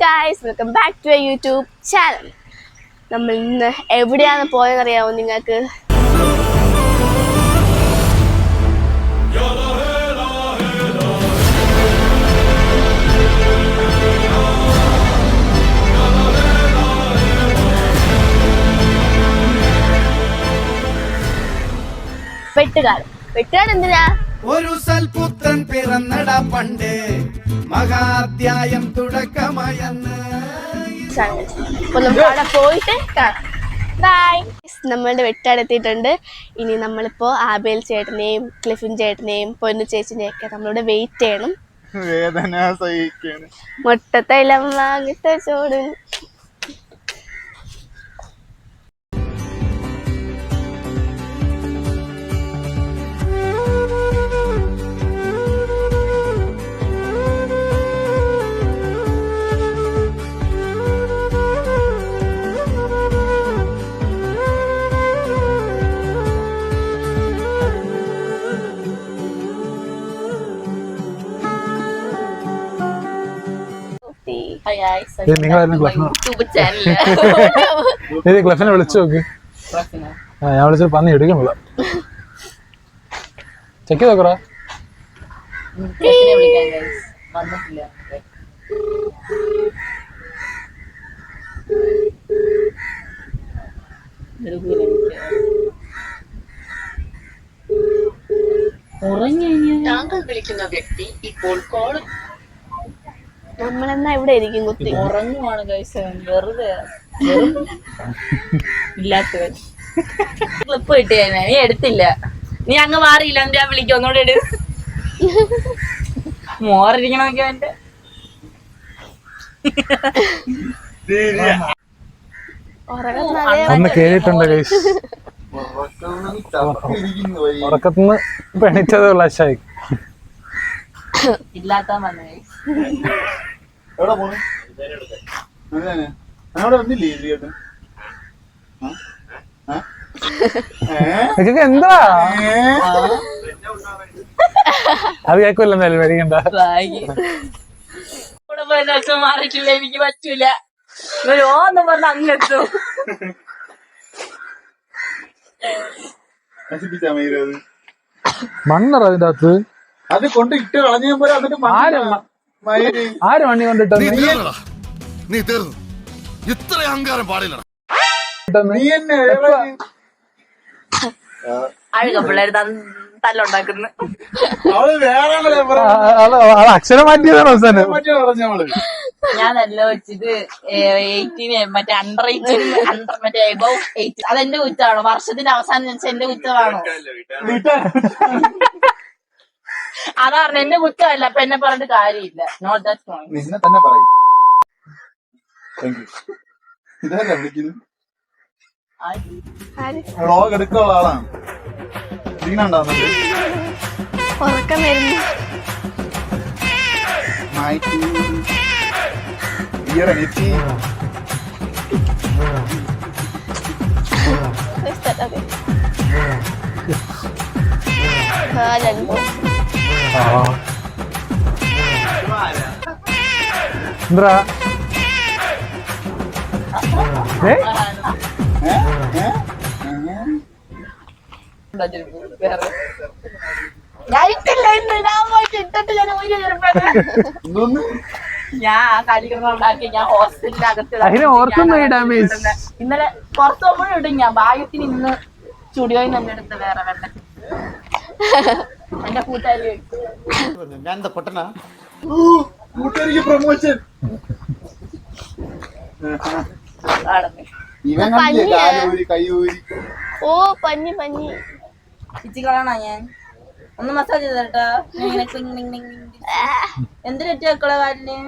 Guys, welcome back to YouTube channel. നമ്മൾ ഇന്ന് എവിടെയാണ് പോയെന്നറിയാമോ നിങ്ങൾക്ക്? വെട്ടുകാട് എന്തിനാ? ഒരു സൽപുത്രൻ പിറന്നട പണ്ട്, മഹാധ്യായം തുടക്കമായെന്ന്. അപ്പൊ നമുക്ക് അവിടെ പോയിട്ട് കാണാം. ബൈ. നമ്മളുടെ വെട്ടാട് എത്തിയിട്ടുണ്ട്. ഇനി നമ്മളിപ്പോ ആബേൽ ചേട്ടനെയും ക്ലിഫിൻ ചേട്ടനെയും പൊന്നു ചേച്ചിനെയും ഒക്കെ നമ്മളിവിടെ വെയിറ്റ് ചെയ്യണം. വേദന സഹിക്കാണ്. മുട്ടത്തെല്ലാം വാങ്ങിത്ത ചോട്. ക്ലഫിനെ വിളിച്ചു നോക്ക്. ഞാൻ വിളിച്ചിട്ട് പന്നി എടുക്കണില്ല. ചെക്ക് നോക്കടാ. താങ്കൾ വിളിക്കുന്ന വ്യക്തി ഇപ്പോൾ കോൾ. നമ്മളെന്നാ ഇവിടെ ഇരിക്കും കുത്തി ഉറങ്ങുവാണ് ഗൈസ്. വെറുതെ ഇല്ലാത്തവൻ ക്ലിപ്പ് കിട്ടിയ നീ എടുത്തില്ല. നീ അങ്ങ് മാറിയില്ല. ഞാൻ വിളിക്കും ഒന്നുകൂടെ ഇട്. മോറിരിക്കണമൊക്കെ എന്റെ ഒന്ന് കേറിയിട്ടുണ്ട് ഗൈസ്. ഉറക്കത്തുനിന്ന് പെണിച്ചത് ഫ്ലാഷായി. ഇല്ലാത്ത വന്നു ഗൈസ്. എവിടെ പോണു? അവിടെ വന്നില്ലേ? എന്താ അത് കേൾക്കുമല്ലോ. എന്തായാലും വരികണ്ട. കൂടെ പോയ ദിവസം മാറിയിട്ടില്ല. എനിക്ക് പറ്റൂല. ഓന്നും പറഞ്ഞ അങ്ങെത്തും. മണ്ണറ അതിന്റെ അകത്ത്. അത് കൊണ്ട് ഇട്ട് കളഞ്ഞ പോലെ. ആര് മണ്ണി കൊണ്ടിട്ടു? നീ തീർന്നു. ഇത്ര അഹങ്കാരം പാടില്ല. അഴുക പിള്ളേർ തല്ലുണ്ടാക്കുന്നു. അക്ഷരം മാറ്റിയതാണോ അവസാനം? ഞാനല്ല വെച്ചിട്ട് 18 മറ്റേ അണ്ടർ 18 മറ്റേ എബവ് 18. അതെന്റെ കുറ്റമാണോ? വർഷത്തിന്റെ അവസാനം ജനിച്ച എന്റെ കുറ്റമാണോ? അതാ പറഞ്ഞ എന്റെ കുറ്റമല്ല. അപ്പൊ എന്നെ പറഞ്ഞിട്ട് കാര്യമില്ല. Note that point. നിന്നെ തന്നെ പറയും. ഇതല്ല വിളിക്കുന്നു. വ്ളോഗ് എടുക്കാനുള്ള ആളാണ്. ഇതിനുണ്ടാവുന്നുണ്ട്. ഉറക്കം വരുന്നു. എന്താ ഞാൻ കളിക്കുന്നുണ്ടാക്കി. ഞാൻ ഹോസ്പിറ്റലിനകത്ത് ഇന്നലെ പുറത്തു പോകുമ്പോഴും ഇടും. ഞാൻ ഭാഗ്യത്തിന് ഇന്ന് സ്റ്റുഡിയോയിൽ നിന്ന് എടുത്ത് വേറെ വെള്ളം എന്റെ കൂട്ടുകാരി ഞാൻ എന്താ പൊട്ടനാ? കൂട്ടുകാരിക്ക് പ്രൊമോഷൻ. ഓ പഞ്ഞി പിച്ചിക്കളാണോ? ഞാൻ ഒന്ന് മസാജ് ചെയ്തേട്ടാ. എന്തിനു വെക്കളെ കാലിന്?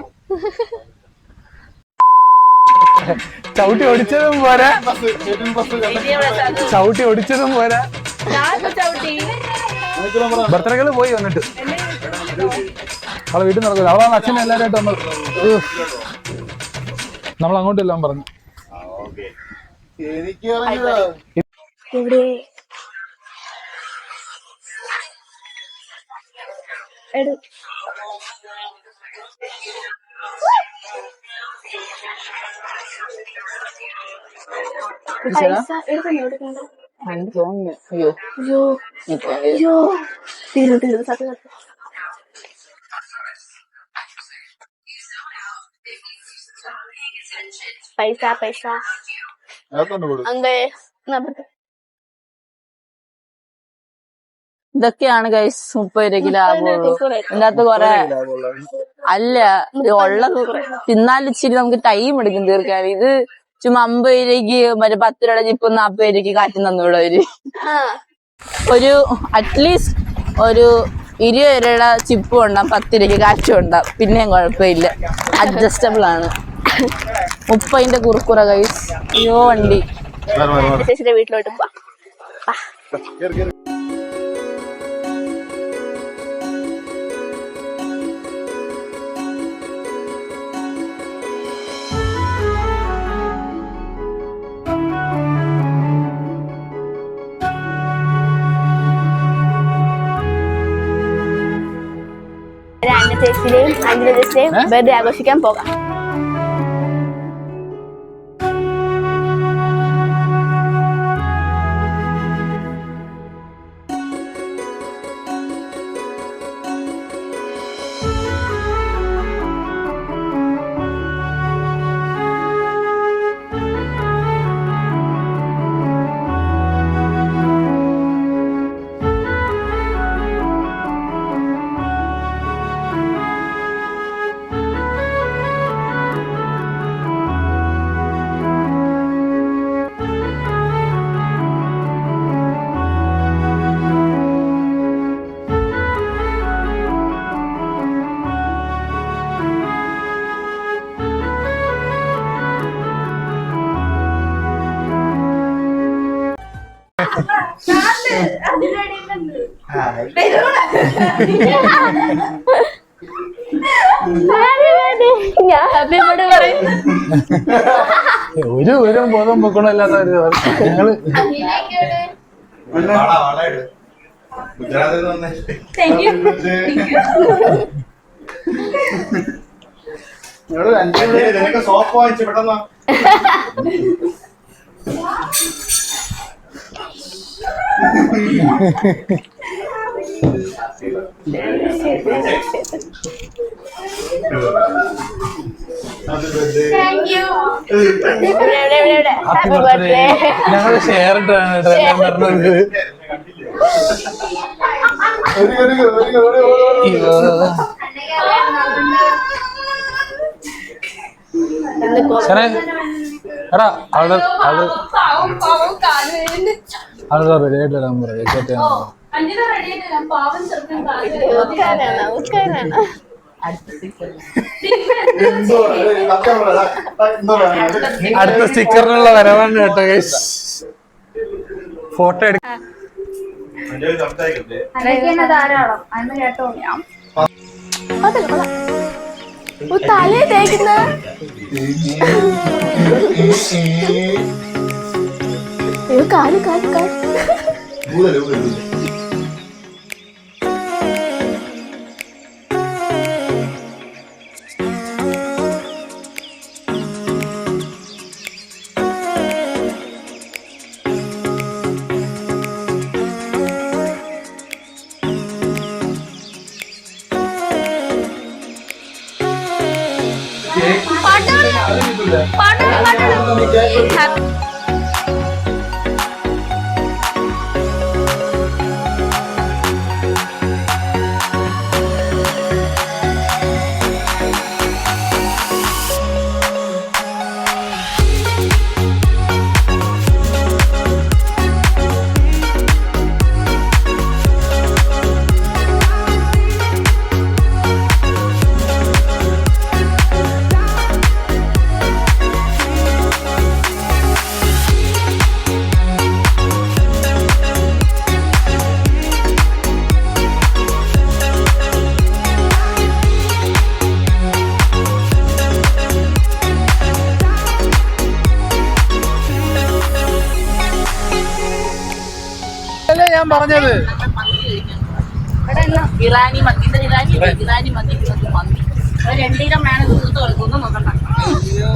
ചവിട്ടി ഓടിച്ചതും പോരാ. ചവിട്ടി ഓടിച്ചതും പോരാ. ചവിട്ടി ബർത്ത്ഡേകള് പോയി വന്നിട്ട് അവളെ വീട്ടിൽ നടക്കില്ല. അവളാണ് അച്ഛനെ എല്ലാവരുമായിട്ട് വന്നത്. നമ്മൾ അങ്ങോട്ടെല്ലാം പറഞ്ഞു. എനിക്ക് എവിടെ പൈസ എടുക്കണ്ട. തോന്നുന്നു. അയ്യോ അയ്യോ അയ്യോ തീർന്നു സത്യം. പൈസ പൈസ അതൊന്ന് കൊടുക്കും. അങ്കേ ഇതൊക്കെയാണ് ഗൈസ് 30 രൂപയ്ക്ക് ലാഭമുള്ളൂ. ഇതിനകത്ത് കൊറേ അല്ല ഉള്ളത് തിന്നാലും ഇച്ചിരി നമുക്ക് ടൈം എടുക്കും തീർക്കാൻ. ഇത് ചുമ്മാ 50 രൂപയ്ക്ക് മറ്റേ 10 രൂപയുടെ ചിപ്പ് 40 രൂപയ്ക്ക് കാറ്റി തന്നുവിടെ അവര്. ഒരു അറ്റ്ലീസ്റ്റ് ഒരു 20 രൂപയുടെ ചിപ്പും ഉണ്ടാവും, 10 രൂപയ്ക്ക് കാറ്റും ഉണ്ടാവും. പിന്നെയും കുഴപ്പമില്ല, അഡ്ജസ്റ്റബിൾ ആണ്. 30ന്റെ കുറുക്കുറ ഗൈസ്. അയ്യോ വണ്ടി. ചേച്ചിയുടെ വീട്ടിലോട്ട് പോവാ. അന്ന ചേച്ചിയുടെയും അഞ്ജന ചേച്ചിയുടെയും ബർത്ത്ഡേ ആഘോഷിക്കാൻ പോകാം. ഞാൻ ഹാപ്പി ബർത്ത്ഡേ പറയും. ഒരു വിവരം ബോധം വെക്കണമില്ലാത്തവര് ഞങ്ങള് സോപ്പ് വാങ്ങിച്ചു പെട്ടെന്ന്. Happy birthday. ഞങ്ങള് ഷെയർ ഇട്ടാണ് പറഞ്ഞത്. എടാ അവിടെ റെഡി ആയിട്ട് വരാൻ പറയാം. അടുത്ത സ്റ്റിക്കറിനുള്ള വരവാണ് കേട്ടോ ഗൈസ്. ഫോട്ടോ എടുക്കാം. തലേ തേക്കുന്ന കാല് കാല് കാല്. ഞാൻ പറഞ്ഞത് ഇറാനി മന്തി മന്തി 2 കിലോ വേണം തീർത്ത് കൊടുക്കുന്നു നോക്കണ്ട.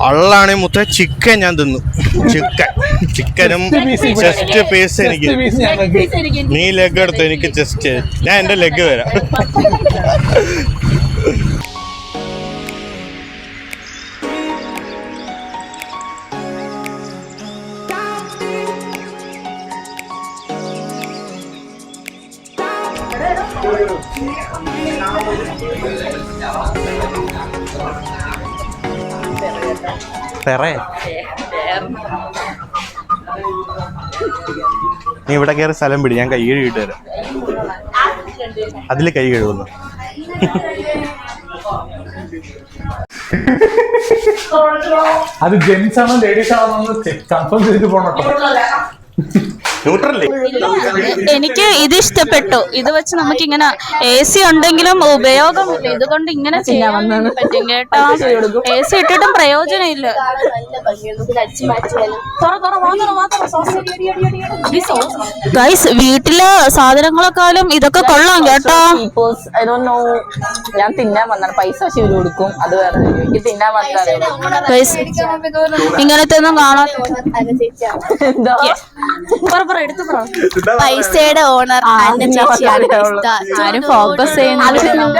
അള്ളാണെങ്കിൽ മുത്ത ചിക്കൻ ഞാൻ തിന്നു. ചിക്കനും ചെസ്റ്റ് പീസ് എനിക്ക്. നീ ലെഗ് എടുത്തു, എനിക്ക് ചെസ്റ്റ്. ഞാൻ എന്റെ ലെഗ് തരാം. നീ ഇവിടെ കയറി സ്ഥലം പിടി, ഞാൻ കൈ കഴുകിട്ട് തരാം. അതില് കൈ കഴുകുന്നു. അത് ജെന്റ്സ് ആണോ ലേഡീസ് ആണോ കൺഫേം ചെയ്തിട്ട് പോണോ? എനിക്ക് ഇത് ഇഷ്ടപ്പെട്ടു. ഇത് വെച്ച് നമുക്ക് ഇങ്ങനെ AC ഉണ്ടെങ്കിലും ഉപയോഗമില്ല. ഇതുകൊണ്ട് ഇങ്ങനെ ചെയ്യാൻ പറ്റും കേട്ടോ. AC ഇട്ടിട്ടും പ്രയോജനമില്ല. ഗൈസ്, വീട്ടിലെ സാധനങ്ങളെക്കാളും ഇതൊക്കെ കൊള്ളാം കേട്ടോ. ഞാൻ തിന്നാൻ വന്നാണ്, പൈസ ശിവര് കൊടുക്കും, അത് വേറെ. എനിക്ക് തിന്നാൻ വന്നാണ് ഗൈസ്, ഇങ്ങനത്തെ ഒന്നും കാണാൻ. പൈസയുടെ ഓണർ ആരും ഫോക്കസ് ചെയ്യുന്നില്ല.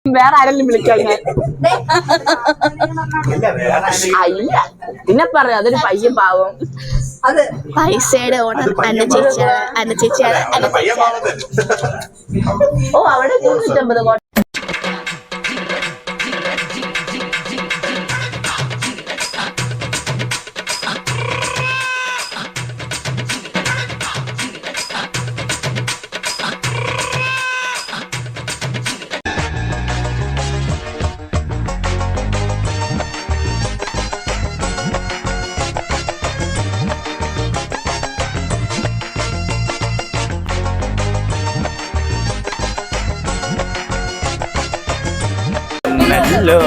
വേറെ ആരെങ്കിലും വിളിക്കാം അല്ല, പിന്നെ പറയാം അതൊരു പയ്യൻ പാവം. പൈസയുടെ ഓണർ അന്ന ചേച്ചിയാണ്. ഓ, അവിടെ 250. ഹലോ.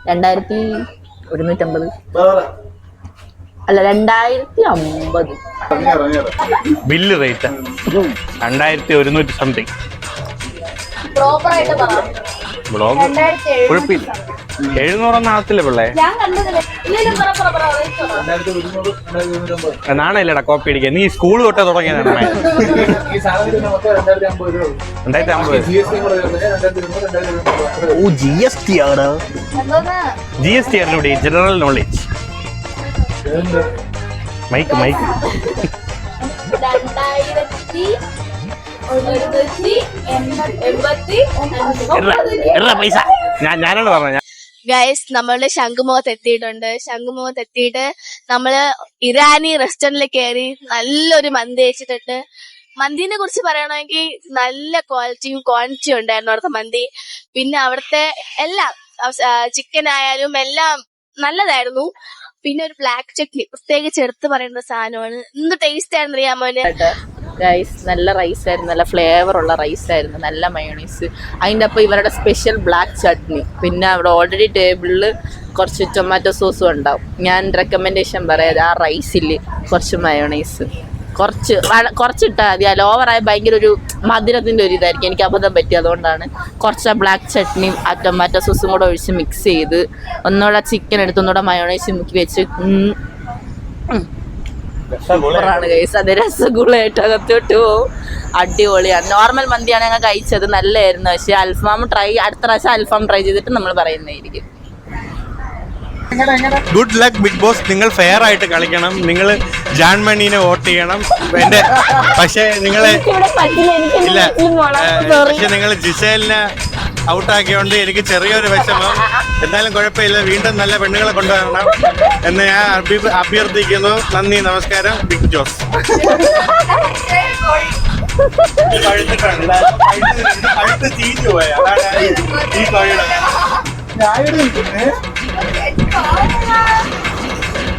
2150 അല്ല 2050. Bill rate 2100 something. ബ്ലോഗ് കുഴപ്പമില്ല. 700 ആകത്തില്ല പിള്ളേ. നാണയല്ലേടാ കോപ്പി അടിക്കാൻ. നീ സ്കൂൾ തൊട്ടേ തുടങ്ങിയതാണ്. 2050. ഓ, GST ആണ്. GST ആണ് ജനറൽ നോളേജ്. മൈക്ക് പൈസ ഞാനാണ് പറഞ്ഞത്. ഗൈസ്, നമ്മളുടെ ശംഖുമുഖത്ത് എത്തിയിട്ട് നമ്മള് ഇറാനി റെസ്റ്റോറന്റിൽ കയറി നല്ലൊരു മന്തി കഴിച്ചിട്ടുണ്ട്. മന്തിനെ കുറിച്ച് പറയണമെങ്കിൽ നല്ല ക്വാളിറ്റിയും ക്വാണ്ടിറ്റിയും ഉണ്ടായിരുന്നു അവിടുത്തെ മന്തി. പിന്നെ അവിടുത്തെ എല്ലാം ചിക്കൻ ആയാലും എല്ലാം നല്ലതായിരുന്നു. പിന്നെ ഒരു ബ്ലാക്ക് ചട്നി പ്രത്യേകിച്ച് എടുത്ത് പറയുന്ന സാധനമാണ്. എന്ത് ടേസ്റ്റ് ആയിരുന്നു അറിയാമോന്. റൈസ് നല്ല റൈസ് ആയിരുന്നു, നല്ല ഫ്ലേവർ ഉള്ള റൈസ് ആയിരുന്നു, നല്ല മയോണൈസ്. അതിൻ്റെ ഒപ്പം ഇവരുടെ സ്പെഷ്യൽ ബ്ലാക്ക് ചട്നി. പിന്നെ അവിടെ ഓൾറെഡി ടേബിളിൽ കുറച്ച് ടൊമാറ്റോ സോസും ഉണ്ടാവും. ഞാൻ റെക്കമെൻഡേഷൻ പറയാം, ആ റൈസിൽ കുറച്ച് മയോണൈസ് കുറച്ചിട്ടാൽ മതി. അല്ല ഓവറായ ഭയങ്കര ഒരു മധുരത്തിൻ്റെ ഒരു ഇതായിരിക്കും. എനിക്ക് അബദ്ധം പറ്റി, അതുകൊണ്ടാണ് കുറച്ച് ബ്ലാക്ക് ചട്നിയും ആ ടൊമാറ്റോ സോസും കൂടെ ഒഴിച്ച് മിക്സ് ചെയ്ത് ഒന്നുകൂടെ ചിക്കൻ എടുത്ത് ഒന്നുകൂടെ മയോണൈസ് മുക്കി വെച്ച് സൂപ്പറാണ് ഗൈസ്. അത് രസഗുളയായിട്ട് അകത്തോട്ട് പോവും. അടിപൊളിയാണ്. നോർമൽ മന്തിയാണ് ഞങ്ങൾ കഴിച്ചത്, നല്ലതായിരുന്നു. പക്ഷെ അൽഫാം അടുത്ത പ്രാവശ്യം അൽഫാം ട്രൈ ചെയ്തിട്ട് നമ്മൾ പറയുന്നതായിരിക്കും. Good luck big boss. നിങ്ങൾ ഫെയർ ആയിട്ട് കളിക്കണം. നിങ്ങൾ ജാൻമണീനെ വോട്ട് ചെയ്യണം. പക്ഷെ നിങ്ങളെ ഇല്ല, പക്ഷെ നിങ്ങൾ ജിസേലിനെ ഔട്ടാക്കിയോണ്ട് എനിക്ക് ചെറിയൊരു വിഷമം. എന്നാലും കുഴപ്പമില്ല, വീണ്ടും നല്ല പെണ്ണുങ്ങളെ കൊണ്ടുവരണം എന്ന് ഞാൻ അഭ്യർത്ഥിക്കുന്നു. നന്ദി, നമസ്കാരം. ബിഗ് ജോസ്. കഴുത്ത് ചീഞ്ഞു പോയ അതാണ് ഈ കോഴിയുടെ.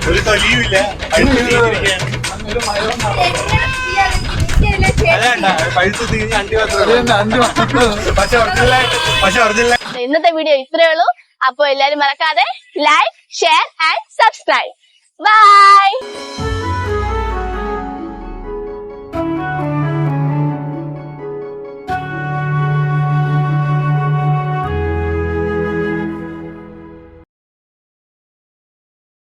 ഒരു തൊലിയുമില്ല, കഴുത്ത് ചീഞ്ഞിരിക്കുകയാണ്. ഇന്നത്തെ വീഡിയോ ഇത്രയേ ഉള്ളൂ. അപ്പൊ എല്ലാരും മറക്കാതെ like, share and subscribe. By.